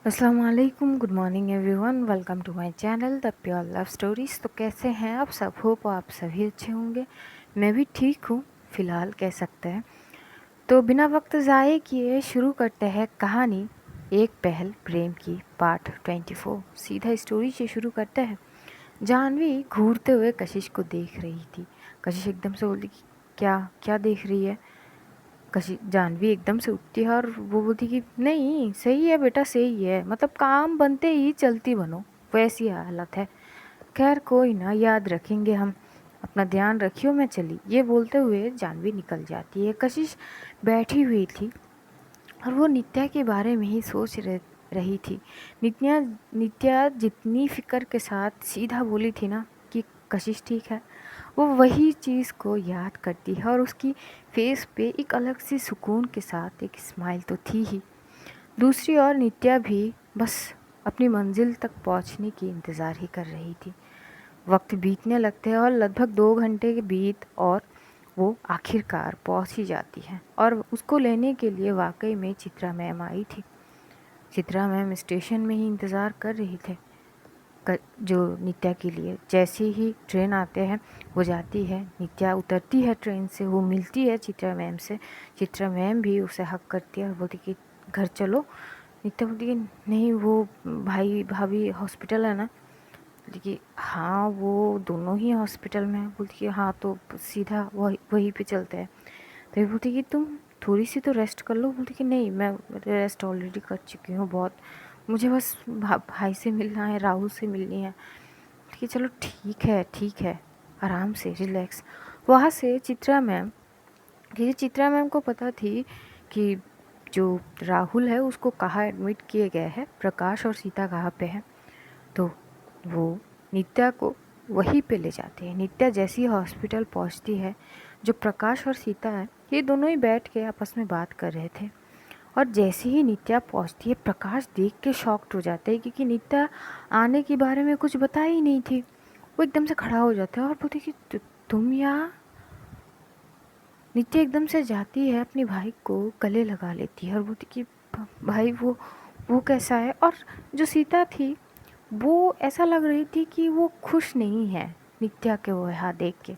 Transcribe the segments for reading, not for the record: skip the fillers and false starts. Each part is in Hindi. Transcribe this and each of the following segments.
अस्सलाम वालेकुम, good morning everyone, welcome to my channel the pure love stories. तो कैसे हैं आप सब? होप आप सभी अच्छे होंगे। मैं भी ठीक हूँ फ़िलहाल, कह सकते हैं। तो बिना वक्त ज़ाये किए शुरू करते हैं कहानी एक पहल प्रेम की पार्ट 24। सीधा स्टोरी से शुरू करते हैं। जानवी घूरते हुए कशिश को देख रही थी। कशिश एकदम से बोली कि क्या क्या देख रही है? कशी जानवी एकदम से उठती है और वो बोलती कि नहीं, सही है बेटा, सही है, मतलब काम बनते ही चलती बनो, वैसी हालत है। खैर कोई ना, याद रखेंगे हम, अपना ध्यान रखियो, मैं चली। ये बोलते हुए जानवी निकल जाती है। कशिश बैठी हुई थी और वो नित्या के बारे में ही रही थी। नित्या नित्या जितनी फिक्र के साथ सीधा बोली थी ना कि कशिश ठीक है, वो वही चीज़ को याद करती है और उसकी फेस पे एक अलग सी सुकून के साथ एक स्माइल तो थी ही। दूसरी ओर नित्या भी बस अपनी मंजिल तक पहुंचने की इंतज़ार ही कर रही थी। वक्त बीतने लगते हैं और लगभग 2 घंटे के बीत और वो आखिरकार पहुंच ही जाती है। और उसको लेने के लिए वाकई में चित्रा मैम आई थी। चित्रा मैम स्टेशन में ही इंतज़ार कर रही थे जो नित्या के लिए। जैसे ही ट्रेन आते हैं वो जाती है, नित्या उतरती है ट्रेन से, वो मिलती है चित्रा मैम से। चित्रा मैम भी उसे हक करती है और बोलती कि घर चलो। नित्या बोलती कि नहीं, वो भाई भाभी हॉस्पिटल है ना। बोलती कि हाँ, वो दोनों ही हॉस्पिटल में है। बोलती कि हाँ, तो सीधा वहीं पे चलते हैं। तो ये बोलती कि तुम थोड़ी सी तो रेस्ट कर लो। बोलती कि नहीं, मैं रेस्ट ऑलरेडी कर चुकी हूँ बहुत, मुझे बस भाई से मिलना है, राहुल से मिलनी है। ठीक है, चलो ठीक है, ठीक है, आराम से रिलैक्स। वहाँ से चित्रा मैम, क्योंकि चित्रा मैम को पता थी कि जो राहुल है उसको कहाँ एडमिट किए गए हैं, प्रकाश और सीता कहाँ पे हैं। तो वो नित्या को वहीं पे ले जाते हैं। नित्या जैसी हॉस्पिटल पहुंचती है, जो प्रकाश और सीता है ये दोनों ही बैठ के आपस में बात कर रहे थे। और जैसे ही नित्या पहुंचती है, प्रकाश देख के शॉक्ड हो जाता है क्योंकि नित्या आने के बारे में कुछ बताया ही नहीं थी। वो एकदम से खड़ा हो जाता है और बोलती कि तुम यहाँ। नित्या एकदम से जाती है, अपने भाई को गले लगा लेती है और बोलती कि भाई वो कैसा है? और जो सीता थी वो ऐसा लग रही थी कि वो खुश नहीं है नित्या के वो यहाँ देख के।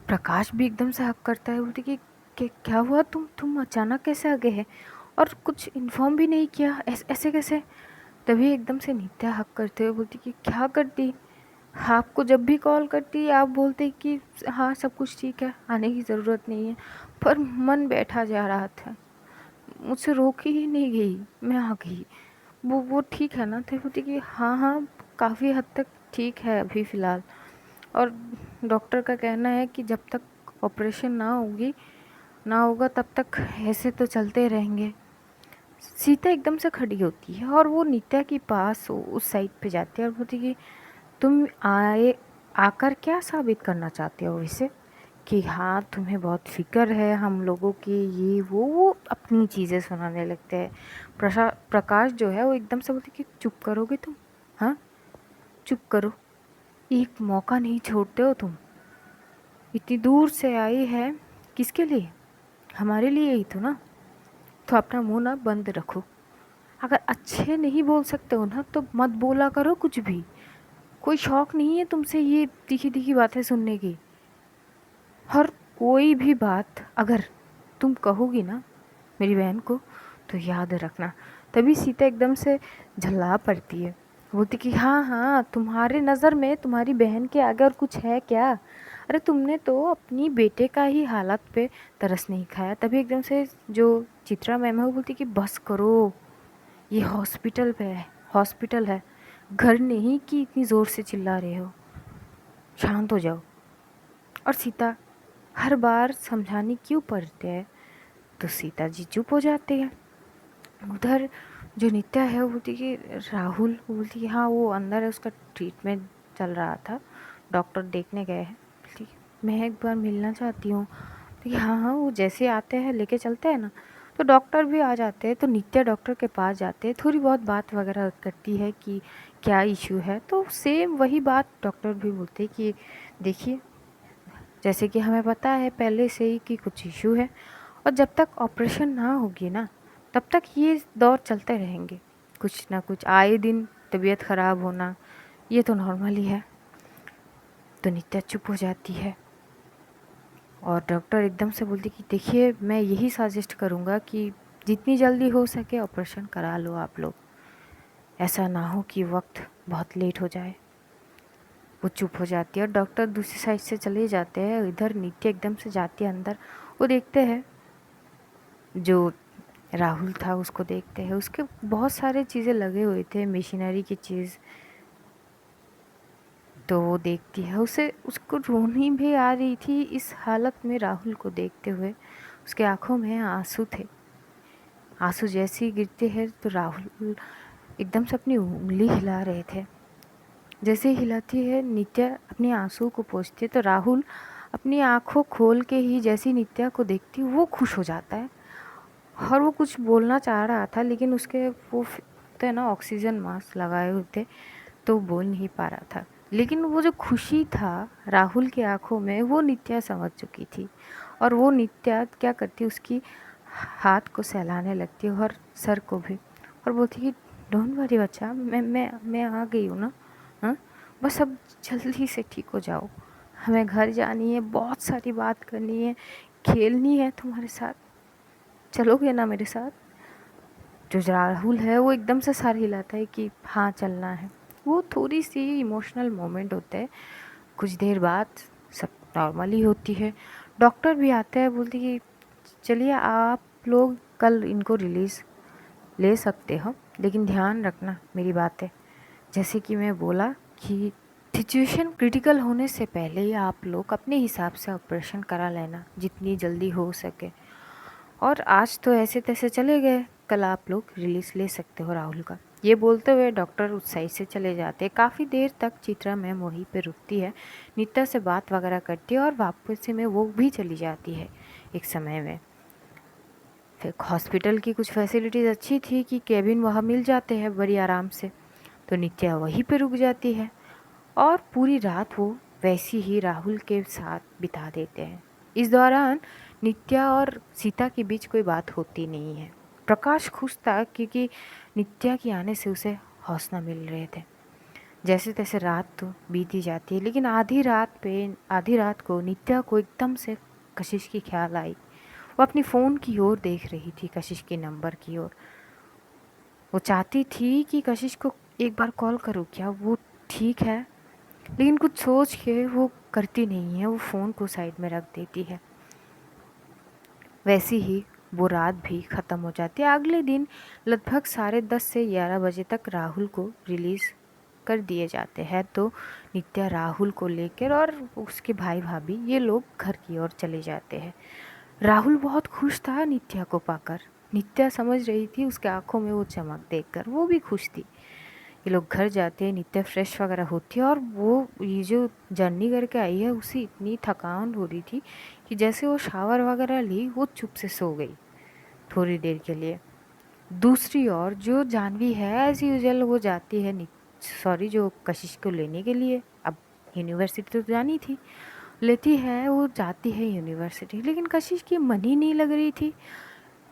प्रकाश भी एकदम से हक करता है, बोलती कि क्या हुआ, तुम अचानक कैसे आ गए हैं और कुछ इन्फॉर्म भी नहीं किया, ऐसे कैसे? तभी एकदम से नित्या हक करते हुए बोलती कि क्या करती, आपको जब भी कॉल करती आप बोलते कि हाँ सब कुछ ठीक है, आने की ज़रूरत नहीं है, पर मन बैठा जा रहा था, मुझसे रोकी ही नहीं गई, मैं आ गई। वो ठीक है ना? तो बोलती कि हाँ हाँ, काफ़ी हद तक ठीक है अभी फ़िलहाल, और डॉक्टर का कहना है कि जब तक ऑपरेशन ना होगा तब तक ऐसे तो चलते रहेंगे। सीता एकदम से खड़ी होती है और वो नित्या के पास उस साइड पे जाती है और बोलती कि तुम आए आकर क्या साबित करना चाहते हो वैसे, कि हाँ तुम्हें बहुत फिक्र है हम लोगों की, ये वो अपनी चीज़ें सुनाने लगते हैं। प्रकाश जो है वो एकदम से बोलती कि चुप करोगे तुम? हाँ, चुप करो, एक मौका नहीं छोड़ते हो तुम। इतनी दूर से आई है, किसके लिए? हमारे लिए ही तो ना। तो अपना मुंह ना बंद रखो। अगर अच्छे नहीं बोल सकते हो ना तो मत बोला करो कुछ भी। कोई शौक नहीं है तुमसे ये तीखी तीखी बातें सुनने की। और कोई भी बात अगर तुम कहोगी ना मेरी बहन को तो याद रखना। तभी सीता एकदम से झल्ला पड़ती है, बोलती कि हाँ हाँ, तुम्हारे नज़र में तुम्हारी बहन के आगे और कुछ है क्या? अरे तुमने तो अपनी बेटे का ही हालत पे तरस नहीं खाया। तभी एकदम से जो चित्रा मैम है वो बोलती कि बस करो, ये हॉस्पिटल है, घर नहीं कि इतनी ज़ोर से चिल्ला रहे हो, शांत हो जाओ। और सीता हर बार समझाने क्यों पड़ते हैं, तो सीता जी चुप हो जाती है। उधर जो नित्या है वो बोलती कि राहुल, बोलती कि हाँ वो अंदर है, उसका ट्रीटमेंट चल रहा था, डॉक्टर देखने गए हैं। बोलती मैं एक बार मिलना चाहती हूँ। तो हाँ हाँ, वो जैसे आते हैं लेके चलते हैं ना। तो डॉक्टर भी आ जाते हैं, तो नित्या डॉक्टर के पास जाते हैं, थोड़ी बहुत बात वगैरह करती है कि क्या इशू है। तो सेम वही बात डॉक्टर भी बोलते हैं कि देखिए, जैसे कि हमें पता है पहले से ही कि कुछ इशू है, और जब तक ऑपरेशन ना होगी ना तब तक ये दौर चलते रहेंगे, कुछ ना कुछ आए दिन तबीयत ख़राब होना, ये तो नॉर्मल ही है। तो नित्या चुप हो जाती है और डॉक्टर एकदम से बोलती कि देखिए, मैं यही सजेस्ट करूँगा कि जितनी जल्दी हो सके ऑपरेशन करा लो आप लोग, ऐसा ना हो कि वक्त बहुत लेट हो जाए। वो चुप हो जाती है और डॉक्टर दूसरी साइड से चले जाते हैं। इधर नित्या एकदम से जाती है अंदर, वो देखते हैं जो राहुल था उसको देखते हैं, उसके बहुत सारे चीज़ें लगे हुए थे, मशीनरी की चीज़। तो वो देखती है, उसे उसको रोनी भी आ रही थी इस हालत में राहुल को देखते हुए। उसके आंखों में आंसू थे। आंसू जैसे ही गिरते हैं तो राहुल एकदम से अपनी उंगली हिला रहे थे। जैसे ही हिलाती है नित्या अपनी आंसू को पोंछती है तो राहुल अपनी आंखों खोल के ही जैसी नित्या को देखती वो खुश हो जाता है। और वो कुछ बोलना चाह रहा था लेकिन उसके वो तो है ना ऑक्सीजन मास्क लगाए हुए थे, तो बोल नहीं पा रहा था। लेकिन वो जो खुशी था राहुल की आंखों में वो नित्या समझ चुकी थी। और वो नित्या क्या करती, उसकी हाथ को सहलाने लगती और सर को भी, और बोलती कि डोंट वरी बच्चा, मैं आ गई हूँ ना। हाँ, बस अब जल्दी से ठीक हो जाओ, हमें घर जानी है, बहुत सारी बात करनी है, खेलनी है तुम्हारे साथ, चलोगे ना मेरे साथ। जो राहुल है वो एकदम से सर हिलाता है कि हाँ चलना है। वो थोड़ी सी इमोशनल मोमेंट होता है। कुछ देर बाद सब नॉर्मली होती है। डॉक्टर भी आते हैं, बोलती कि चलिए आप लोग कल इनको रिलीज़ ले सकते हो, लेकिन ध्यान रखना मेरी बातें। जैसे कि मैं बोला कि सिचुएशन क्रिटिकल होने से पहले ही आप लोग अपने हिसाब से ऑपरेशन करा लेना जितनी जल्दी हो सके। और आज तो ऐसे तैसे चले गए, कल आप लोग रिलीज़ ले सकते हो राहुल का। ये बोलते हुए डॉक्टर उस साइड से चले जाते हैं। काफ़ी देर तक चित्रा मैम वहीं पे रुकती है, नित्या से बात वगैरह करती है और वापस में वो भी चली जाती है एक समय में। फिर हॉस्पिटल की कुछ फैसिलिटीज़ अच्छी थी कि केबिन वहाँ मिल जाते हैं बड़ी आराम से, तो नित्या वहीं पे रुक जाती है और पूरी रात वो वैसी ही राहुल के साथ बिता देते हैं। इस दौरान नित्या और सीता के बीच कोई बात होती नहीं है। प्रकाश खुश था क्योंकि नित्या के आने से उसे हौसला मिल रहे थे। जैसे तैसे रात तो बीती जाती है, लेकिन आधी रात को नित्या को एकदम से कशिश की ख्याल आई। वो अपनी फ़ोन की ओर देख रही थी, कशिश के नंबर की ओर। वो चाहती थी कि कशिश को एक बार कॉल करूँ, क्या वो ठीक है, लेकिन कुछ सोच के वो करती नहीं है, वो फ़ोन को साइड में रख देती है। वैसी ही वो रात भी ख़त्म हो जाती है। अगले दिन लगभग 10:30 से 11 बजे तक राहुल को रिलीज़ कर दिए जाते हैं। तो नित्या राहुल को लेकर और उसके भाई भाभी ये लोग घर की ओर चले जाते हैं। राहुल बहुत खुश था नित्या को पाकर। नित्या समझ रही थी उसके आंखों में वो चमक देखकर, वो भी खुश थी। ये लोग घर जाते हैं, नित्या फ्रेश वगैरह होती है और वो ये जो जर्नी करके आई है उसे इतनी थकान हो रही थी कि जैसे वो शावर वगैरह ली वो चुप से सो गई थोड़ी देर के लिए। दूसरी ओर जो जानवी है एज यूजल वो जाती है जो कशिश को लेने के लिए। अब यूनिवर्सिटी तो जानी थी, लेती है, वो जाती है यूनिवर्सिटी, लेकिन कशिश की मन ही नहीं लग रही थी।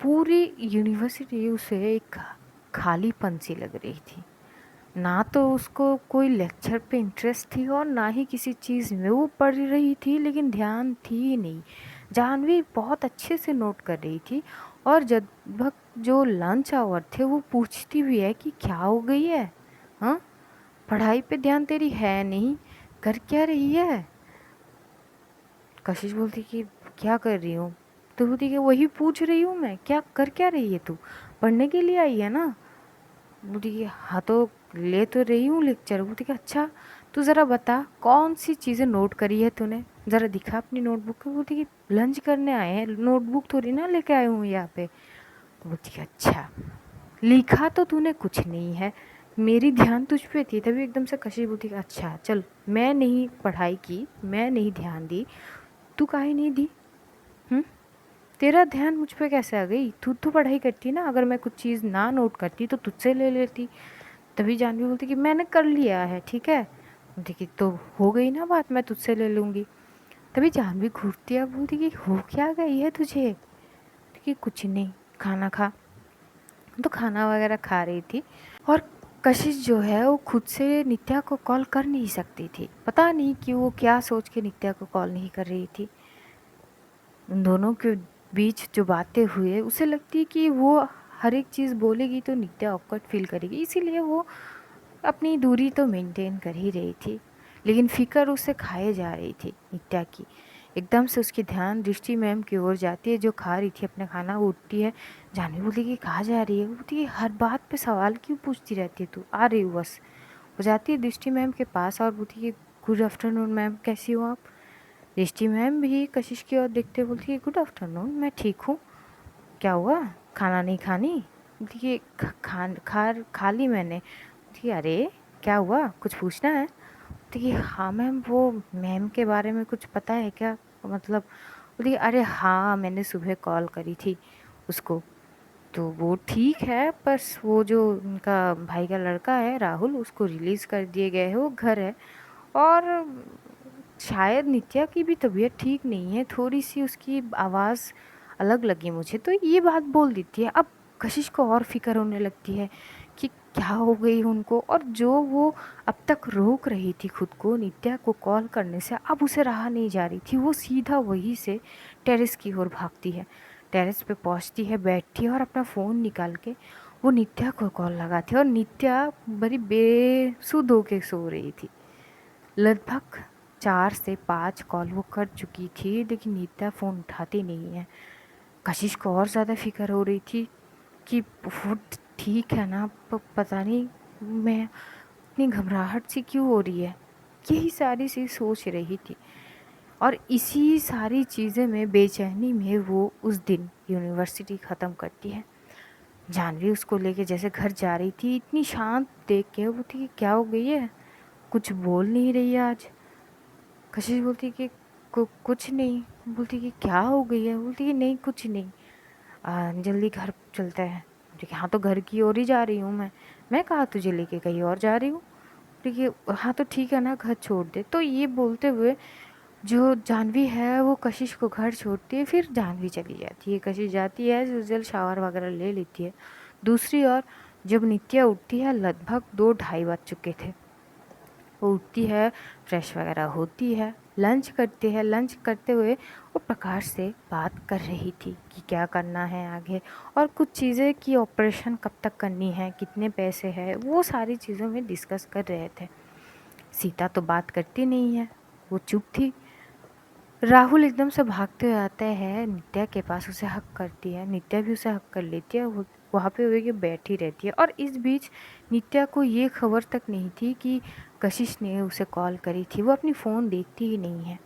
पूरी यूनिवर्सिटी उसे एक खालीपन सी लग रही थी। ना तो उसको कोई लेक्चर पे इंटरेस्ट थी और ना ही किसी चीज़ में वो पढ़ रही थी, लेकिन ध्यान थी ही नहीं। जानवी बहुत अच्छे से नोट कर रही थी और जब जो लंच आवर थे वो पूछती भी है कि क्या हो गई है, हाँ, पढ़ाई पे ध्यान तेरी है नहीं, कर क्या रही है। कशिश बोलती कि क्या कर रही हूँ, तो बोलती कि वही पूछ रही हूँ मैं, क्या कर क्या रही है तू, पढ़ने के लिए आई है ना। बोलती कि हाँ तो ले तो रही हूँ लेक्चर। बोलती कि अच्छा तू ज़रा बता कौन सी चीज़ें नोट करी है तूने, ज़रा दिखा अपनी नोटबुक। बोलती कि लंच करने आए हैं, नोटबुक थोड़ी ना लेके आए हूँ यहाँ पे। बोलती कि अच्छा, लिखा तो तूने कुछ नहीं है, मेरी ध्यान तुझ पे थी। तभी एकदम से कशिश बोलती कि अच्छा चल, मैं नहीं पढ़ाई की, मैं नहीं ध्यान दी, तू काहे नहीं दी, तेरा ध्यान मुझ पे कैसे आ गई, तू तो पढ़ाई करती ना, अगर मैं कुछ चीज़ ना नोट करती तो तुझसे ले लेती। तभी जानवी बोलती कि मैंने कर लिया है, ठीक है। बोलती कि तो हो गई ना बात, मैं तुझसे ले लूँगी। तभी जानवी घूरती है, बोलती कि हो क्या गई है तुझे। कि कुछ नहीं, खाना खा। तो खाना वगैरह खा रही थी और कशिश जो है वो खुद से नित्या को कॉल कर नहीं सकती थी। पता नहीं कि वो क्या सोच के नित्या को कॉल नहीं कर रही थी। उन दोनों के बीच जो बातें हुए उसे लगती है कि वो हर एक चीज़ बोलेगी तो नित्या ऑकवर्ड फील करेगी, इसीलिए वो अपनी दूरी तो मेंटेन कर ही रही थी। लेकिन फिक्र उसे खाए जा रही थी नित्या की। एकदम से उसकी ध्यान दृष्टि मैम की ओर जाती है जो खा रही थी अपना खाना। वो उठती है। जानवी बोली कि कहाँ जा रही है? वो बोलती है हर बात पे सवाल क्यों पूछती रहती है तू? आ रही हूँ बस। वो जाती है दृष्टि मैम के पास और बोलती है गुड आफ्टरनून मैम, कैसी हो आप? दृष्टि मैम भी कशिश की ओर देखते हुए बोलती है गुड आफ्टरनून, मैं ठीक हूँ। क्या हुआ, खाना नहीं खानी? बोलती है खा ली मैंने। बोलती है अरे क्या हुआ, कुछ पूछना है? बोलती है हाँ मैम, वो मैम के बारे में कुछ पता है क्या? मतलब बोलती है अरे हाँ, मैंने सुबह कॉल करी थी उसको, तो वो ठीक है, बस वो जो उनका भाई का लड़का है राहुल, उसको रिलीज़ कर दिए गए है, वो घर है। और शायद नित्या की भी तबीयत ठीक नहीं है, थोड़ी सी उसकी आवाज़ अलग लगी मुझे, तो ये बात बोल देती है। अब कशिश को और फिक्र होने लगती है कि क्या हो गई उनको, और जो वो अब तक रोक रही थी खुद को नित्या को कॉल करने से, अब उसे रहा नहीं जा रही थी। वो सीधा वहीं से टेरेस की ओर भागती है। टेरेस पे पहुंचती है, बैठती है और अपना फ़ोन निकाल के वो नित्या को कॉल लगाती है। और नित्या बड़ी बेसुध होके सो रही थी। लगभग 4 से 5 कॉल वो कर चुकी थी, लेकिन नित्या फ़ोन उठाती नहीं है। कशिश को और ज़्यादा फिक्र हो रही थी कि वो ठीक है ना, पता नहीं मैं इतनी घबराहट सी क्यों हो रही है। यही सारी चीज़ सोच रही थी और इसी सारी चीज़ें में, बेचैनी में, वो उस दिन यूनिवर्सिटी ख़त्म करती है। जानवी उसको लेके जैसे घर जा रही थी, इतनी शांत देख के वो थी कि क्या हो गई है, कुछ बोल नहीं रही है आज। कशिश बोलती कि कुछ नहीं। बोलती कि क्या हो गई है? बोलती कि नहीं कुछ नहीं, जल्दी घर चलते हैं। बोलती कि हाँ तो घर की ओर ही जा रही हूँ मैं कहा तुझे लेके कहीं और जा रही हूँ? बोलती कि हाँ तो ठीक है ना, घर छोड़ दे। तो ये बोलते हुए जो जानवी है वो कशिश को घर छोड़ती है, फिर जानवी चली जाती है। कशिश जाती है, यूजुअल शावर वगैरह ले लेती है। दूसरी ओर जब नित्या उठती है, लगभग 2 ढाई बज चुके थे। वो उठती है, फ्रेश वगैरह होती है, लंच करती है। लंच करते हुए वो प्रकाश से बात कर रही थी कि क्या करना है आगे, और कुछ चीज़ें कि ऑपरेशन कब तक करनी है, कितने पैसे हैं, वो सारी चीज़ों में डिस्कस कर रहे थे। सीता तो बात करती नहीं है, वो चुप थी। राहुल एकदम से भागते हुए आता है नित्या के पास, उसे हक करती है। नित्या भी उसे हक कर लेती है। वो वहाँ पे हुए कि बैठी रहती है। और इस बीच नित्या को ये खबर तक नहीं थी कि कशिश ने उसे कॉल करी थी। वो अपनी फ़ोन देखती ही नहीं है।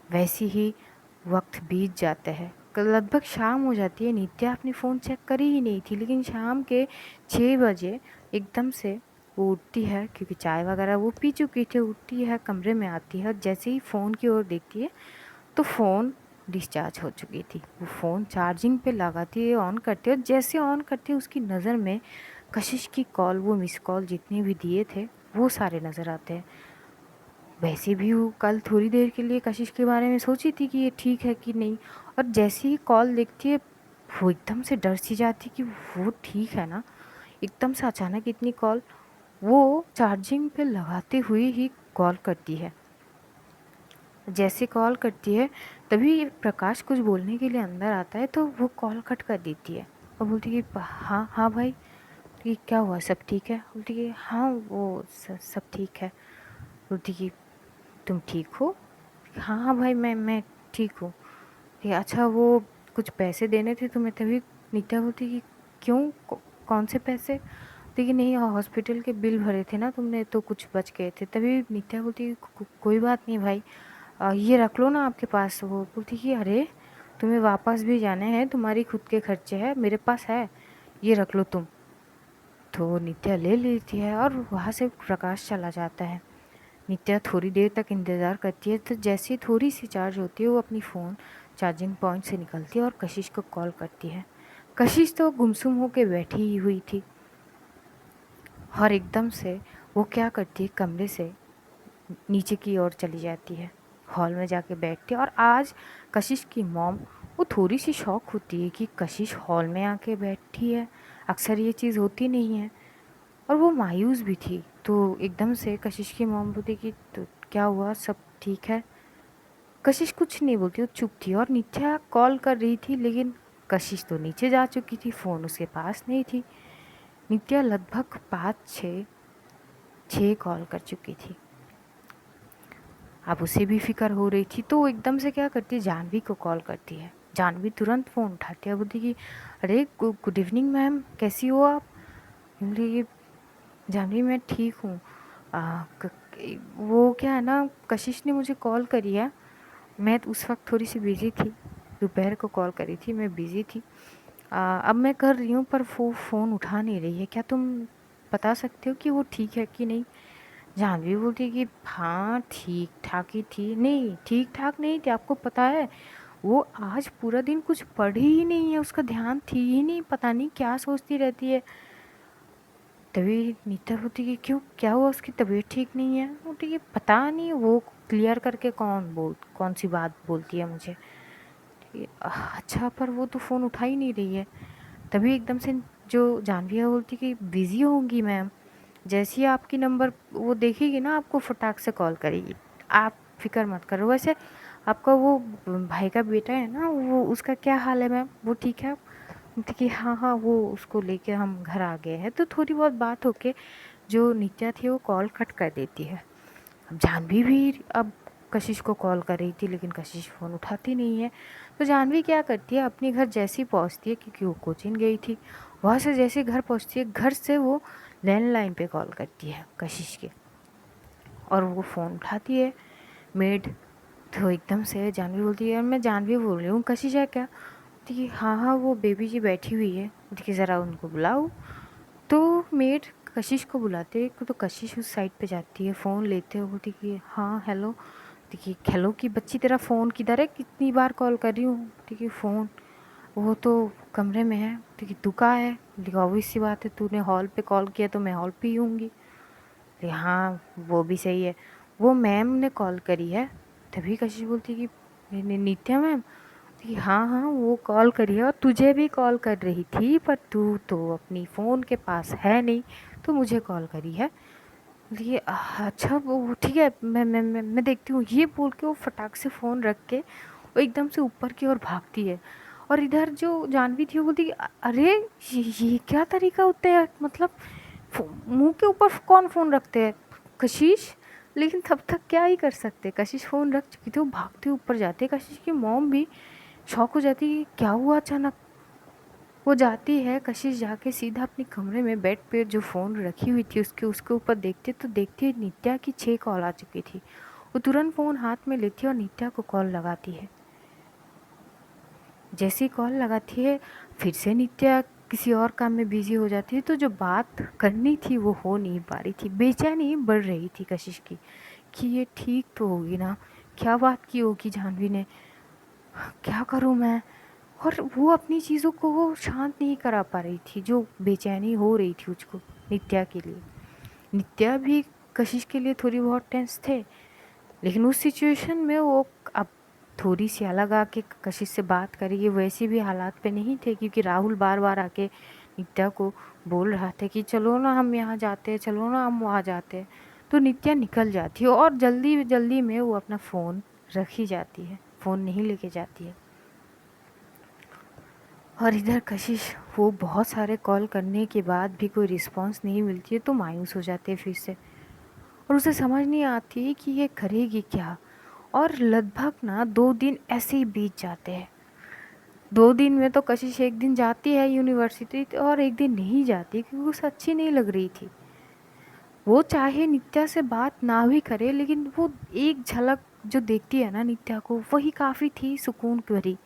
वैसे ही वक्त बीत जाता है, लगभग शाम हो जाती है। नित्या अपनी फ़ोन चेक करी ही नहीं थी, लेकिन शाम के 6 बजे एकदम से वो उठती है, क्योंकि चाय वगैरह वो पी चुकी थी। उठती है, कमरे में आती है और जैसे ही फ़ोन की ओर देखती है तो फ़ोन डिस्चार्ज हो चुकी थी। वो फ़ोन चार्जिंग पे लगाती है, ऑन करती है, और जैसे ऑन करती है उसकी नज़र में कशिश की कॉल, वो मिस कॉल जितने भी दिए थे वो सारे नज़र आते हैं। वैसे भी वो कल थोड़ी देर के लिए कशिश के बारे में सोची थी कि ये ठीक है कि नहीं, और जैसे ही कॉल देखती है वो एकदम से डर सी जाती कि वो ठीक है ना। एकदम से अचानक इतनी कॉल वो चार्जिंग पे लगाते हुए ही कॉल करती है। जैसे कॉल करती है तभी प्रकाश कुछ बोलने के लिए अंदर आता है, तो वो कॉल कट कर देती है और बोलती है कि हाँ हाँ भाई, कि क्या हुआ, सब ठीक है? बोलती है हाँ वो सब ठीक है। बोलती कि तुम ठीक हो? हाँ हाँ भाई, मैं ठीक हूँ। ठीक है, अच्छा वो कुछ पैसे देने थे तुम्हें तभी। नित्या बोलती कि क्यों, कौन से पैसे? देखिए नहीं, हॉस्पिटल के बिल भरे थे ना तुमने तो कुछ बच गए थे। तभी नित्या बोलती कोई बात नहीं भाई, ये रख लो ना आपके पास। वो बोलती कि अरे तुम्हें वापस भी जाने हैं, तुम्हारी खुद के खर्चे हैं, मेरे पास है, ये रख लो तुम। तो नित्या ले लेती है और वहाँ से प्रकाश चला जाता है। नित्या थोड़ी देर तक इंतज़ार करती है, तो जैसे ही थोड़ी सी चार्ज होती है वो अपनी फ़ोन चार्जिंग पॉइंट से निकलती है और कशिश को कॉल करती है। कशिश तो गुमसुम होकर बैठी ही हुई थी और एकदम से वो क्या करती है, कमरे से नीचे की ओर चली जाती है, हॉल में जाके बैठती है। और आज कशिश की मॉम वो थोड़ी सी शॉक होती है कि कशिश हॉल में आके बैठी है, अक्सर ये चीज़ होती नहीं है। और वो मायूस भी थी। तो एकदम से कशिश की मॉम बोलती कि तो क्या हुआ, सब ठीक है? कशिश कुछ नहीं बोलती, वो चुप थी। और नित्या कॉल कर रही थी, लेकिन कशिश तो नीचे जा चुकी थी, फ़ोन उसके पास नहीं थी। नित्या लगभग 5-6 कॉल कर चुकी थी। अब उसे भी फ़िक्र हो रही थी, तो एकदम से क्या करती है, जानवी को कॉल करती है। जानवी तुरंत फ़ोन उठाती है, बोलती कि अरे गुड इवनिंग मैम, कैसी हो आप? बोली जानवी मैं ठीक हूँ। वो क्या है ना, कशिश ने मुझे कॉल करी है, मैं उस वक्त थोड़ी सी बिज़ी थी, दोपहर को कॉल करी थी, मैं बिज़ी थी। अब मैं कर रही हूँ पर वो फ़ोन उठा नहीं रही है, क्या तुम बता सकते हो कि वो ठीक है कि नहीं? जानवी बोलती है कि हाँ ठीक ठाक ही थी। नहीं, ठीक ठाक नहीं थी, आपको पता है वो आज पूरा दिन कुछ पढ़ी ही नहीं है, उसका ध्यान थी ही नहीं, पता नहीं क्या सोचती रहती है। तभी नीता बोलती कि क्यों, क्या हुआ, उसकी तबीयत ठीक नहीं है? बोलती कि पता नहीं, वो क्लियर करके कौन सी बात बोलती है मुझे। ठीक है, अच्छा, पर वो तो फ़ोन उठा ही नहीं रही है। तभी एकदम से जो जानवी है बोलती कि बिज़ी होंगी मैम, जैसे ही आपकी नंबर वो देखेगी ना, आपको फटाक से कॉल करेगी, आप फिक्र मत करो। वैसे आपका वो भाई का बेटा है ना, वो उसका क्या हाल है मैम, वो ठीक है? देखिए हाँ हाँ, वो उसको लेके हम घर आ गए हैं। तो थोड़ी बहुत बात होके जो नित्या थी वो कॉल कट कर देती है। अब जानवी भी अब कशिश को कॉल कर रही थी, लेकिन कशिश फ़ोन उठाती नहीं है। तो जानवी क्या करती है, अपने घर जैसे ही पहुँचती है, क्योंकि वो कोचिंग गई थी, वहाँ से जैसे घर पहुँचती है, घर से वो लैंडलाइन पे कॉल करती है कशिश के, और वो फ़ोन उठाती है मेड। तो एकदम से जानवी बोलती है, मैं जानवी बोल रही हूँ, कशिश है क्या? देखिए हाँ हाँ, वो बेबी जी बैठी हुई है, देखिए ज़रा उनको बुलाओ। तो मेड कशिश को बुलाते तो कशिश उस साइड पे जाती है, फ़ोन लेते हुए बोलती कि हाँ हेलो। देखिए हेलो की बच्ची, तेरा फ़ोन किधर है, कितनी बार कॉल कर रही हूँ? देखिए फ़ोन वो तो कमरे में है। देखिए तू कहाँ है? देखिए ऑब्वियस सी बात है, तूने हॉल पे कॉल किया तो मैं हॉल पे ही होंगी। हाँ वो भी सही है, वो मैम ने कॉल करी है। तभी कशिश बोलती कि नित्या मैम? कि हाँ हाँ, वो कॉल करी है और तुझे भी कॉल कर रही थी, पर तू तो अपनी फ़ोन के पास है नहीं, तो मुझे कॉल करी है। बोलिए अच्छा, वो ठीक है, मैं देखती हूँ, ये बोल के वो फटाक से फ़ोन रख के वो एकदम से ऊपर की ओर भागती है। और इधर जो जानवी थी वो बोलती कि अरे ये क्या तरीका होता है, मतलब मुंह के ऊपर कौन फ़ोन रखते हैं? कशिश। लेकिन तब तक क्या ही कर सकते, कशिश फ़ोन रख चुकी थी, वो भागते ऊपर जाते। कशिश की मॉम भी शॉक हो जाती है कि क्या हुआ अचानक। वो जाती है, कशिश जाके सीधा अपने कमरे में बेड पे जो फ़ोन रखी हुई थी उसके उसके ऊपर देखती है, तो देखती है नित्या की 6 कॉल आ चुकी थी। वो तुरंत फ़ोन हाथ में लेती है और नित्या को कॉल लगाती है। जैसे ही कॉल लगाती है, फिर से नित्या किसी और काम में बिज़ी हो जाती है, तो जो बात करनी थी वो हो नहीं पा रही थी। बेचैनी बढ़ रही थी कशिश की कि ये ठीक तो होगी ना, क्या बात की होगी जानवी ने, क्या करूँ मैं? और वो अपनी चीज़ों को वो शांत नहीं करा पा रही थी, जो बेचैनी हो रही थी उसको नित्या के लिए। नित्या भी कशिश के लिए थोड़ी बहुत टेंस थे, लेकिन उस सिचुएशन में वो अब थोड़ी सी अलग आके कशिश से बात करेगी, वैसे भी हालात पे नहीं थे, क्योंकि राहुल बार बार आके नित्या को बोल रहा था कि चलो ना हम यहाँ जाते हैं, चलो ना हम वहाँ जाते हैं। तो नित्या निकल जाती है और जल्दी जल्दी में वो अपना फ़ोन रख ही जाती है, फ़ोन नहीं लेके जाती है। और इधर कशिश, वो बहुत सारे कॉल करने के बाद भी कोई रिस्पांस नहीं मिलती है, तो मायूस हो जाते हैं फिर से। और उसे समझ नहीं आती कि ये करेगी क्या। और लगभग ना 2 दिन ऐसे ही बीत जाते हैं। 2 दिन में तो कशिश एक दिन जाती है यूनिवर्सिटी और एक दिन नहीं जाती, क्योंकि उसे अच्छी नहीं लग रही थी। वो चाहे नित्या से बात ना भी करे, लेकिन वो एक झलक जो देखती है ना नित्या को, वही काफ़ी थी सुकून भरी।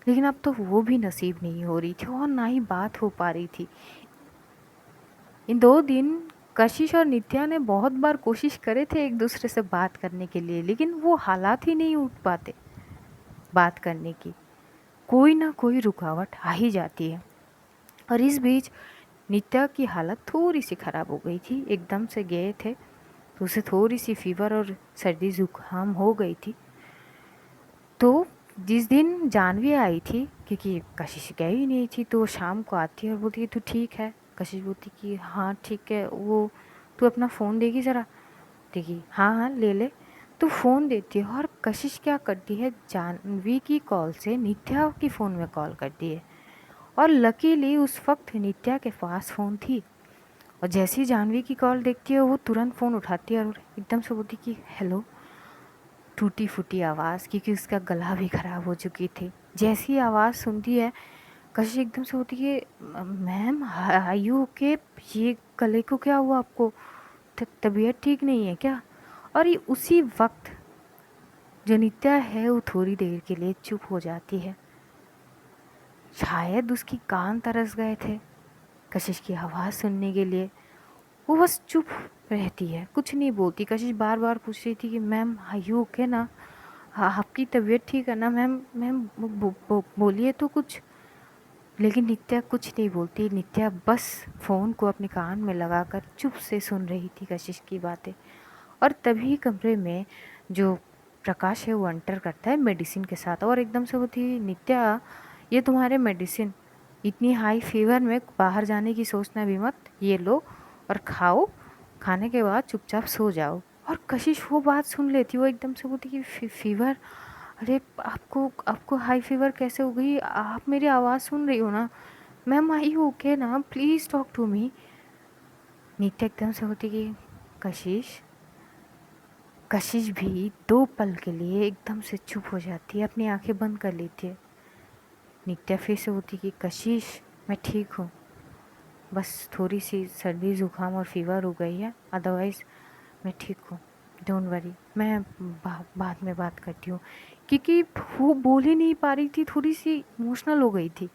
लेकिन अब तो वो भी नसीब नहीं हो रही थी और ना ही बात हो पा रही थी। इन 2 दिन कशिश और नित्या ने बहुत बार कोशिश करे थे एक दूसरे से बात करने के लिए, लेकिन वो हालात ही नहीं उठ पाते बात करने की। कोई ना कोई रुकावट आ ही जाती है। और इस बीच नित्या की हालत थोड़ी सी ख़राब हो गई थी, एकदम से गए थे तो उसे थोड़ी सी फीवर और सर्दी ज़ुकाम हो गई थी। तो जिस दिन जानवी आई थी, क्योंकि कशिश गई ही नहीं थी, तो वो शाम को आती है और बोलती है तू ठीक है। कशिश बोलती कि हाँ ठीक है, वो तू अपना फ़ोन देगी ज़रा। देखी हाँ हाँ ले ले। तो फ़ोन देती है और कशिश क्या करती है, जानवी की कॉल से नित्या की फ़ोन में कॉल करती है। और लकीली उस वक्त नित्या के पास फ़ोन थी। और जैसे ही जानवी की कॉल देखती है वो तुरंत फ़ोन उठाती है और एकदम से बोलती कि हेलो। टूटी फूटी आवाज़, क्योंकि उसका गला भी ख़राब हो चुकी थी। जैसी आवाज़ सुनती है कशिश एकदम से होती है मैम आर यू ओके, ये गले को क्या हुआ आपको, तबीयत ठीक नहीं है क्या। और ये उसी वक्त जो नित्या है वो थोड़ी देर के लिए चुप हो जाती है। शायद उसकी कान तरस गए थे कशिश की आवाज़ सुनने के लिए। वो बस चुप रहती है, कुछ नहीं बोलती। कशिश बार बार पूछ रही थी कि मैम आर यू ओके ना, हाँ आपकी तबीयत ठीक है ना मैम, मैम बोलिए तो कुछ। लेकिन नित्या कुछ नहीं बोलती। नित्या बस फ़ोन को अपने कान में लगाकर चुप से सुन रही थी कशिश की बातें। और तभी कमरे में जो प्रकाश है वो एंटर करता है मेडिसिन के साथ और एकदम से बोलती नित्या ये तुम्हारे मेडिसिन, इतनी हाई फीवर में बाहर जाने की सोचना भी मत, ये लो और खाओ, खाने के बाद चुपचाप सो जाओ। और कशिश वो बात सुन लेती, वो एकदम से बोलती कि फीवर, अरे आपको आपको हाई फीवर कैसे हो गई, आप मेरी आवाज़ सुन रही हो ना मैम, आई ओके ना, प्लीज़ टॉक टू मी। नित्या एकदम से होती कि कशिश। कशिश भी 2 पल के लिए एकदम से चुप हो जाती है, अपनी आंखें बंद कर लेती है। नित्या फिर से होती कि कशिश मैं ठीक हूँ, बस थोड़ी सी सर्दी ज़ुकाम और फीवर हो गई है, अदरवाइज़ मैं ठीक हूँ, डोंट वरी, मैं बाद में बात करती हूँ। क्योंकि वो बोल ही नहीं पा रही थी, थोड़ी सी इमोशनल हो गई थी।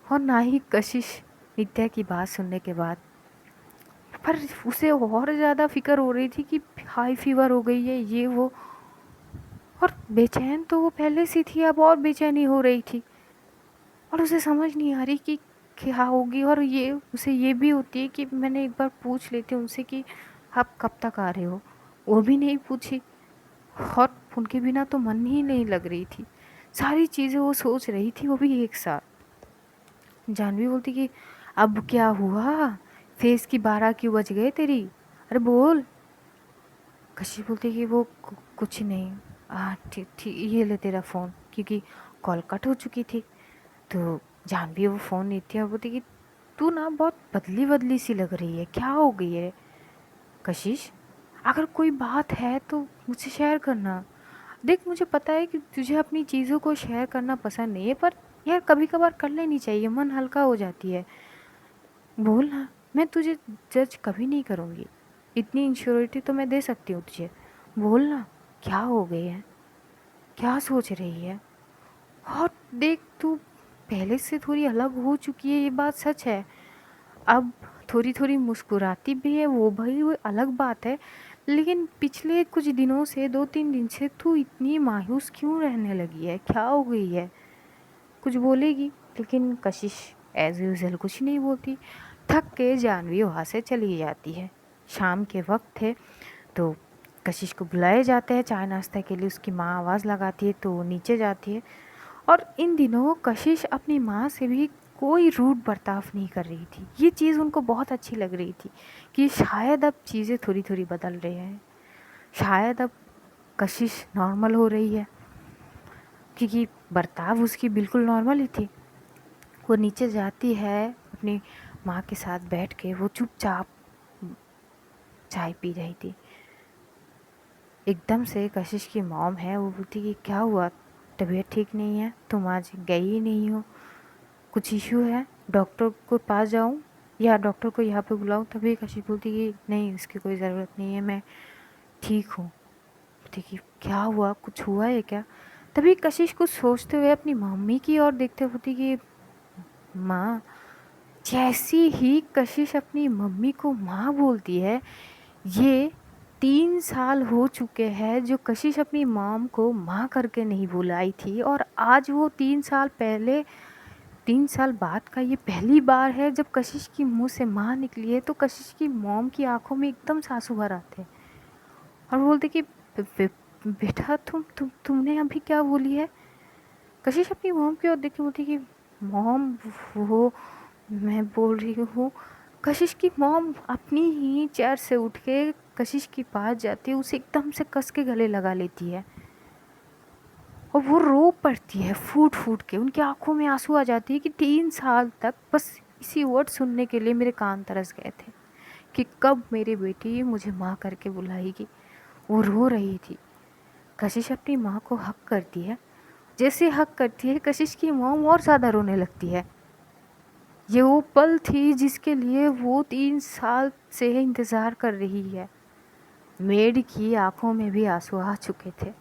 और ना ही कशिश नित्या की बात सुनने के बाद, पर उसे और ज़्यादा फिक्र हो रही थी कि हाई फीवर हो गई है ये वो। और बेचैन तो वो पहले से थी, अब और बेचैनी हो रही थी। और उसे समझ नहीं आ रही कि क्या होगी। और ये उसे ये भी होती है कि मैंने एक बार पूछ लेती हूँ उनसे कि आप कब तक आ रहे हो, वो भी नहीं पूछी। और उनके बिना तो मन ही नहीं लग रही थी। सारी चीज़ें वो सोच रही थी, वो भी एक साथ। जानवी बोलती कि अब क्या हुआ, फेस की 12 क्यों बज गए तेरी, अरे बोल। कशी बोलती कि वो कुछ नहीं। ठीक ठीक, ये ले तेरा फ़ोन, क्योंकि कॉल कट हो चुकी थी। तो जानवी वो फ़ोन लेती है और बोलती कि तू ना बहुत बदली बदली सी लग रही है, क्या हो गई है कशिश, अगर कोई बात है तो मुझसे शेयर करना। देख मुझे पता है कि तुझे अपनी चीज़ों को शेयर करना पसंद नहीं है, पर यार कभी कभार कर लेनी चाहिए, मन हल्का हो जाती है। बोल ना, मैं तुझे जज कभी नहीं करूँगी, इतनी इंश्योरिटी तो मैं दे सकती हूँ तुझे। बोल ना, क्या हो गई है, क्या सोच रही है। और देख तू पहले से थोड़ी अलग हो चुकी है, ये बात सच है। अब थोड़ी थोड़ी मुस्कुराती भी है, वो भाई वो अलग बात है। लेकिन पिछले कुछ दिनों से 2-3 दिन से तू इतनी मायूस क्यों रहने लगी है, क्या हो गई है। कुछ बोलेगी लेकिन कशिश एज यूजल कुछ नहीं बोलती। थक के जानवी वहाँ से चली जाती है। शाम के वक्त है तो कशिश को बुलाए जाते हैं चाय नाश्ता के लिए। उसकी माँ आवाज़ लगाती है तो वो नीचे जाती है। और इन दिनों कशिश अपनी माँ से भी कोई रूड बर्ताव नहीं कर रही थी। ये चीज़ उनको बहुत अच्छी लग रही थी कि शायद अब चीज़ें थोड़ी थोड़ी बदल रही हैं, शायद अब कशिश नॉर्मल हो रही है। क्योंकि बर्ताव उसकी बिल्कुल नॉर्मल ही थी। वो नीचे जाती है, अपनी माँ के साथ बैठ के वो चुपचाप चाय पी रही थी। एकदम से कशिश की मॉम है, वो बोलती कि क्या हुआ, तबीयत ठीक नहीं है, तुम आज गई ही नहीं हो, कुछ इशू है, डॉक्टर को पास जाऊँ या डॉक्टर को यहाँ पे बुलाऊँ। तभी कशिश बोलती कि नहीं इसकी कोई ज़रूरत नहीं है, मैं ठीक हूँ। बोलती कि क्या हुआ, कुछ हुआ है क्या। तभी कशिश कुछ सोचते हुए अपनी मम्मी की ओर देखते होती कि माँ। जैसी ही कशिश अपनी मम्मी को माँ बोलती है, ये 3 साल हो चुके हैं जो कशिश अपनी मॉम को माँ करके नहीं बुलाई थी। और आज वो 3 साल पहले, 3 साल बाद का ये पहली बार है जब कशिश की मुंह से माँ निकली है। तो कशिश की मॉम की आंखों में एकदम से आंसू भर आते हैं और बोलते कि बेटा तुमने अभी क्या बोली है, कशिश अपनी मॉम की ओर देख के बोलती कि मॉम वो मैं बोल रही हूँ। कशिश की मॉम अपनी ही चेयर से उठ के कशिश के पास जाती है, उसे एकदम से कस के गले लगा लेती है और वो रो पड़ती है फूट फूट के। उनकी आंखों में आंसू आ जाती है कि 3 साल तक बस इसी वर्ड सुनने के लिए मेरे कान तरस गए थे कि कब मेरी बेटी मुझे माँ करके बुलाएगी। वो रो रही थी। कशिश अपनी माँ को हक करती है। जैसे हक करती है कशिश की मॉम और ज़्यादा रोने लगती है। ये वो पल थी जिसके लिए वो 3 साल से इंतज़ार कर रही है। मेड की आंखों में भी आंसू आ चुके थे।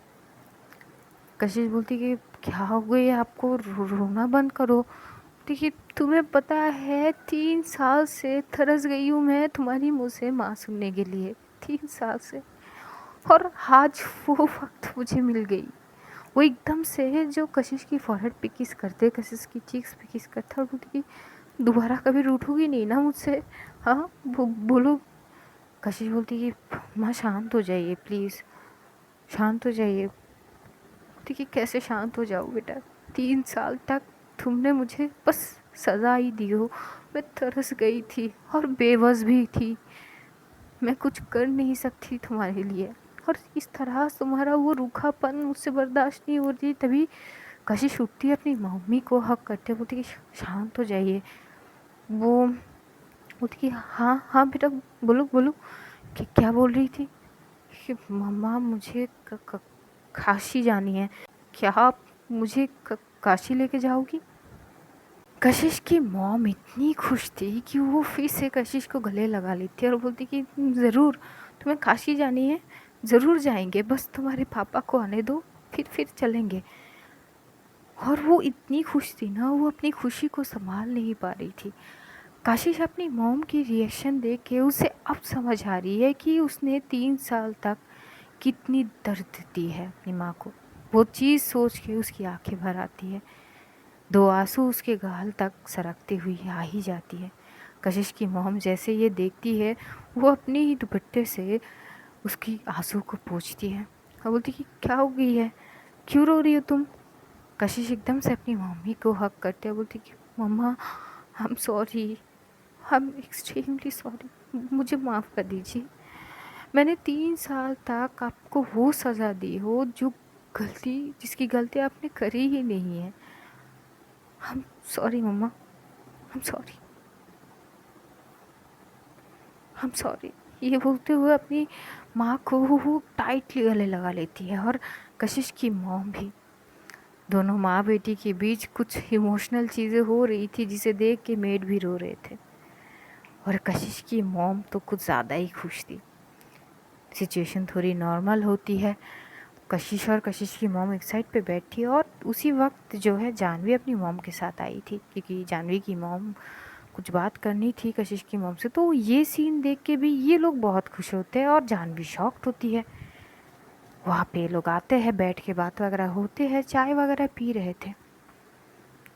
कशिश बोलती कि क्या हो गई आपको, रोना बंद करो। देखिए तुम्हें पता है 3 साल से तरस गई हूँ मैं तुम्हारी मुँह से माँ सुनने के लिए, 3 साल से। और आज वो वक्त मुझे मिल गई। वो एकदम से जो कशिश की फॉरहेड पे किस करते, कशिश की चीक्स पे किस करता और बोलती कि दोबारा कभी रूठोगी नहीं ना मुझसे, हाँ बोलो। कशिश बोलती कि माँ शांत हो जाइए प्लीज़, शांत हो जाइए। बोलती कि कैसे शांत हो जाओ बेटा, 3 साल तक तुमने मुझे बस सज़ा ही दी हो। मैं तरस गई थी और बेबस भी थी, मैं कुछ कर नहीं सकती तुम्हारे लिए। और इस तरह तुम्हारा वो रूखापन मुझसे बर्दाश्त नहीं हो रही। तभी कशिश उठती है, अपनी मम्मी को हक करते बोलती कि शांत हो जाइए। वो बोलती कि हाँ हाँ बेटा बोलो बोलो। कि क्या बोल रही थी कि मम्मा मुझे काशी जानी है, क्या आप मुझे काशी लेके जाओगी। कशिश की मॉम इतनी खुश थी कि वो फिर से कशिश को गले लगा लेती और बोलती कि ज़रूर तुम्हें काशी जानी है, ज़रूर जाएंगे, बस तुम्हारे पापा को आने दो, फिर चलेंगे। और वो इतनी खुश थी ना, वो अपनी खुशी को संभाल नहीं पा रही थी। कशिश अपनी मॉम की रिएक्शन देख के उसे अब समझ आ रही है कि उसने 3 साल तक कितनी दर्द दी है अपनी माँ को। वो चीज़ सोच के उसकी आंखें भर आती है, 2 आंसू उसके गाल तक सरकती हुई आ ही जाती है। कशिश की मॉम जैसे ये देखती है, वो अपने ही दुपट्टे से उसकी आंसू को पोंछती है और बोलती कि क्या हो गई है, क्यों रो रही हो तुम। कशिश एकदम से अपनी मम्मी को हक करते हुए बोलती कि mama I am sorry, I am extremely sorry, मुझे माफ़ कर दीजिए। मैंने 3 साल तक आपको वो सज़ा दी हो जो गलती, जिसकी गलती आपने करी ही नहीं है। I am sorry mama, I am sorry, I am sorry. ये बोलते हुए अपनी माँ को वो टाइटली गले लगा लेती है। और कशिश की मॉम भी, दोनों माँ बेटी के बीच कुछ इमोशनल चीज़ें हो रही थी जिसे देख के मेड भी रो रहे थे। और कशिश की मॉम तो कुछ ज़्यादा ही खुश थी। सिचुएशन थोड़ी नॉर्मल होती है, कशिश और कशिश की मॉम एक साइड पे बैठी और उसी वक्त जो है जानवी अपनी मॉम के साथ आई थी, क्योंकि जानवी की मॉम कुछ बात करनी थी कशिश की मॉम से। तो ये सीन देख के भी ये लोग बहुत खुश होते हैं और जानवी शॉक्ड होती है। वहाँ पे लोग आते हैं, बैठ के बात वगैरह होते हैं, चाय वगैरह पी रहे थे।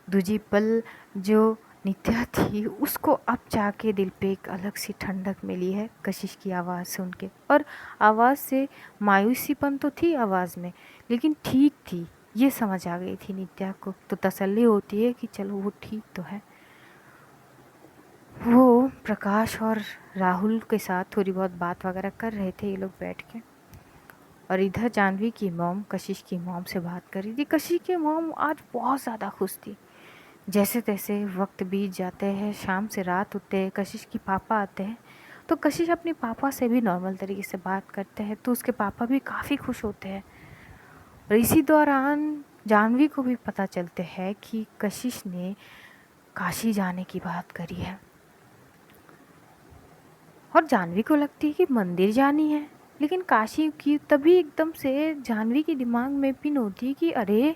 दूजी पल जो नित्या थी उसको अब जाके दिल पे एक अलग सी ठंडक मिली है कशिश की आवाज़ सुन के। और आवाज़ से मायूसीपन तो थी आवाज़ में, लेकिन ठीक थी, ये समझ आ गई थी नित्या को। तो तसल्ली होती है कि चलो वो ठीक तो है। वो प्रकाश और राहुल के साथ थोड़ी बहुत बात वगैरह कर रहे थे ये लोग बैठ के। और इधर जानवी की मॉम कशिश की मॉम से बात कर रही थी। कशिश की मॉम आज बहुत ज़्यादा खुश थी। जैसे तैसे वक्त बीत जाते हैं, शाम से रात होते हैं, कशिश की पापा आते हैं। तो कशिश अपने पापा से भी नॉर्मल तरीके से बात करते हैं, तो उसके पापा भी काफ़ी खुश होते हैं। और इसी दौरान जानवी को भी पता चलते हैं कि कशिश ने काशी जाने की बात करी है। और जानवी को लगती है कि मंदिर जानी है, लेकिन काशी की तभी एकदम से जानवी के दिमाग में पिन होती है कि अरे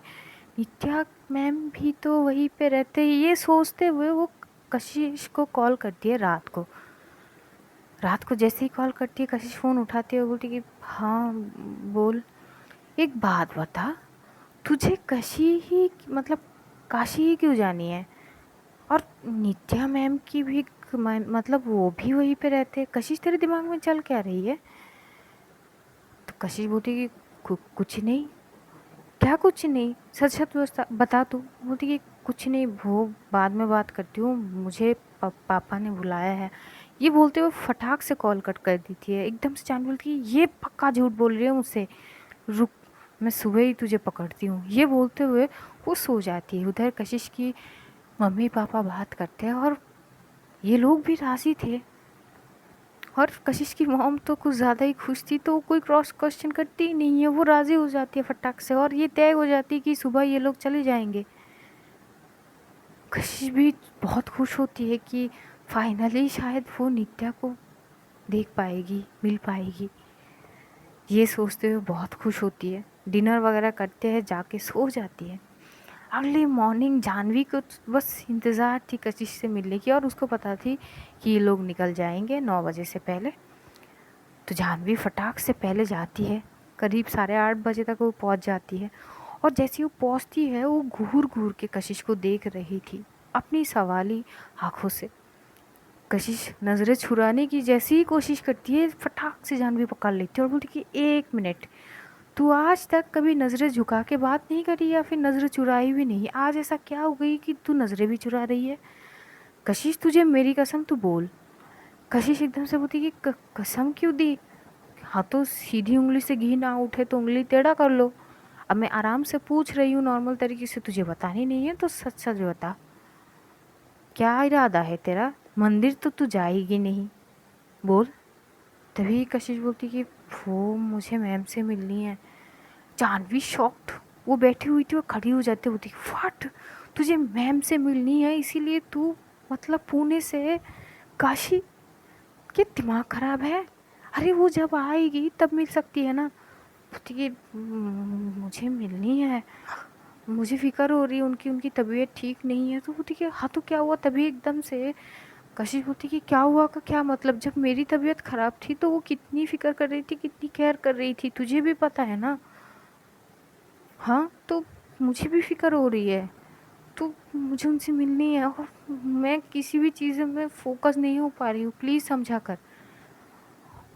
नित्या मैम भी तो वहीं पे रहते हैं। ये सोचते हुए वो कशिश को कॉल करती है रात को। रात को जैसे ही कॉल करती है कशिश फ़ोन उठाती है और बोलती है कि हाँ बोल, एक बात बता, तुझे कशी ही मतलब काशी ही क्यों जानी है। और नित्या मैम की भी मतलब वो भी वहीं पे रहते हैं, कशिश तेरे दिमाग में चल क्या रही है। तो कशिश बोलती है कि कुछ नहीं, क्या कुछ नहीं, सच सच बता तू। बोलती कि कुछ नहीं वो बाद में बात करती हूँ, मुझे पापा ने बुलाया है। ये बोलते हुए फटाक से कॉल कट कर देती है। एकदम से जान बोलती है ये पक्का झूठ बोल रही है मुझसे, रुक मैं सुबह ही तुझे पकड़ती हूँ। ये बोलते हुए वो सो जाती है। उधर कशिश की मम्मी पापा बात करते हैं और ये लोग भी राजी थे। और कशिश की मॉम तो कुछ ज़्यादा ही खुश थी, तो कोई क्रॉस क्वेश्चन करती ही नहीं है, वो राज़ी हो जाती है फटाक से। और ये तय हो जाती है कि सुबह ये लोग चले जाएंगे। कशिश भी बहुत खुश होती है कि फाइनली शायद वो नित्या को देख पाएगी, मिल पाएगी। ये सोचते हुए बहुत खुश होती है। डिनर वगैरह करते हैं, जाके सो जाती है। अर्ली मॉर्निंग जानवी को बस इंतज़ार थी कशिश से मिलने की, और उसको पता थी कि ये लोग निकल जाएंगे 9 बजे से पहले। तो जानवी फटाक से पहले जाती है, करीब 8:30 बजे तक वो पहुंच जाती है। और जैसे वो पहुंचती है वो घूर घूर के कशिश को देख रही थी अपनी सवाली आंखों से। कशिश नज़रें छुड़ाने की जैसी ही कोशिश करती है, फटाक से जानवी पकड़ लेती है और बोलती कि 1 मिनट, तू आज तक कभी नज़रें झुका के बात नहीं करी या फिर नज़रें चुराई भी नहीं, आज ऐसा क्या हो गई कि तू नज़रें भी चुरा रही है? कशिश तुझे मेरी कसम तू बोल। कशिश एकदम से बोलती कि कसम क्यों दी? हाँ तो सीधी उंगली से घी ना उठे तो उंगली टेढ़ा कर लो। अब मैं आराम से पूछ रही हूँ नॉर्मल तरीके से, तुझे बतानी नहीं है तो सच सच बता, क्या इरादा है तेरा? मंदिर तो तू जाएगी नहीं, बोल। तभी कशिश बोलती कि वो मुझे मैम से मिलनी है। जानवी शॉक्ड, वो बैठी हुई थी वो खड़ी हो जाती, होती व्हाट, तुझे मैम से मिलनी है इसीलिए तू मतलब पुणे से काशी? ये दिमाग खराब है? अरे वो जब आएगी तब मिल सकती है ना। बोलती कि मुझे मिलनी है, मुझे फिक्र हो रही है उनकी उनकी तबीयत ठीक नहीं है। तो बोलती कि हाँ तो क्या हुआ? तभी एकदम से कशिश बोलती कि क्या हुआ का क्या मतलब, जब मेरी तबीयत ख़राब थी तो वो कितनी फ़िक्र कर रही थी, कितनी केयर कर रही थी, तुझे भी पता है ना। हाँ तो मुझे भी फ़िक्र हो रही है, तो मुझे उनसे मिलनी है और मैं किसी भी चीज़ में फोकस नहीं हो पा रही हूँ, प्लीज़ समझा कर।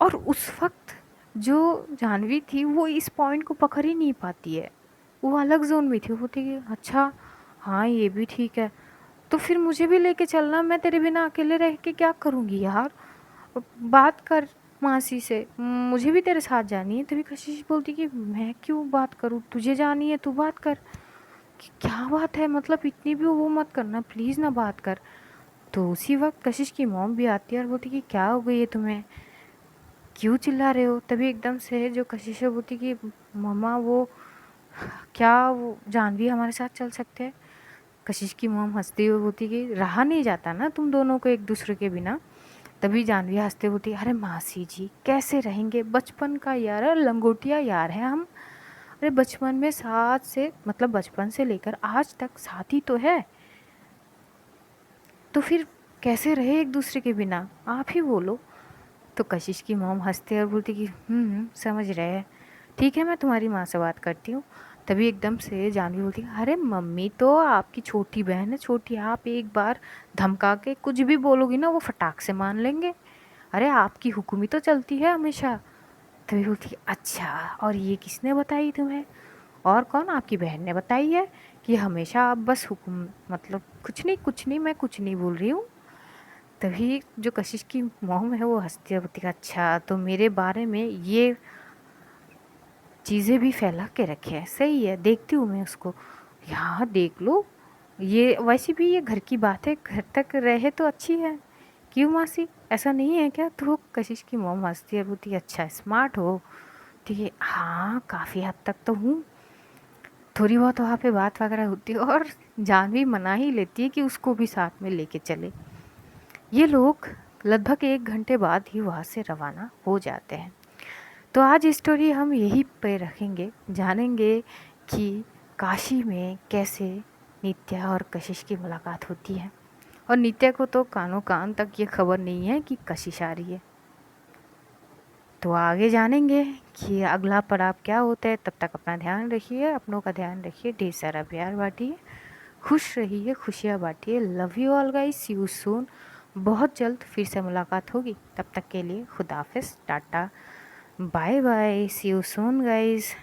और उस वक्त जो जानवी थी वो इस पॉइंट को पकड़ ही नहीं पाती है, वो अलग जोन में थी। वो थी कि अच्छा हाँ ये भी ठीक है, तो फिर मुझे भी लेके चलना, मैं तेरे बिना अकेले रह के क्या करूँगी यार, बात कर मासी से, मुझे भी तेरे साथ जानी है। तभी कशिश बोलती कि मैं क्यों बात करूँ, तुझे जानी है तू बात कर। कि क्या बात है, मतलब इतनी भी वो मत करना प्लीज़ ना, बात कर। तो उसी वक्त कशिश की मॉम भी आती है और बोलती कि क्या हो गई है तुम्हें, क्यों चिल्ला रहे हो? तभी एकदम से जो कशिश है बोलती कि मम्मा वो क्या वो जानवी हमारे साथ चल सकते हैं? कशिश की मॉम हंसती हुई बोलती कि रहा नहीं जाता ना तुम दोनों को एक दूसरे के बिना। तभी जानवी हंसते बोलती अरे मासी जी कैसे रहेंगे, बचपन का यार है, लंगोटिया यार है हम। अरे बचपन में साथ से मतलब बचपन से लेकर आज तक साथ ही तो है, तो फिर कैसे रहे एक दूसरे के बिना, आप ही बोलो। तो कशिश की मॉम हंसते और बोलती कि समझ रहे हैं, ठीक है मैं तुम्हारी माँ से बात करती हूँ। तभी एकदम से जानवी बोलती है अरे मम्मी तो आपकी छोटी बहन है, छोटी, आप एक बार धमका के कुछ भी बोलोगी ना वो फटाक से मान लेंगे, अरे आपकी हुक्म ही तो चलती है हमेशा। तभी बोलती है अच्छा और ये किसने बताई तुम्हें? और कौन, आपकी बहन ने बताई है कि हमेशा आप बस हुक्म, मतलब कुछ नहीं मैं कुछ नहीं बोल रही हूँ। तभी जो कशिश की मॉम है वो हंसती है, बोलती है अच्छा तो मेरे बारे में ये चीज़ें भी फैला के रखे हैं, सही है देखती हूँ मैं उसको। यहाँ देख लो, ये वैसे भी ये घर की बात है, घर तक रहे तो अच्छी है, क्यों मासी ऐसा नहीं है क्या? तो कशिश की मॉम हंसती है, बोलती है अच्छा स्मार्ट हो, ठीक है हाँ काफ़ी हद तक तो हूँ। थोड़ी बहुत वहाँ पे बात वगैरह होती है और जानवी मना ही लेती है कि उसको भी साथ में लेके चले। ये लोग लगभग 1 घंटे बाद ही वहाँ से रवाना हो जाते हैं। तो आज स्टोरी हम यहीं पे रखेंगे, जानेंगे कि काशी में कैसे नित्या और कशिश की मुलाकात होती है। और नित्या को तो कानों कान तक ये खबर नहीं है कि कशिश आ रही है। तो आगे जानेंगे कि अगला पड़ाव क्या होता है। तब तक अपना ध्यान रखिए, अपनों का ध्यान रखिए, ढेर सारा प्यार बांटिए, खुश रहिए, खुशियाँ बांटिए। Love you all guys, see you soon. बहुत जल्द फिर से मुलाकात होगी, तब तक के लिए खुदा हाफिज़, tata, bye bye, see you soon guys.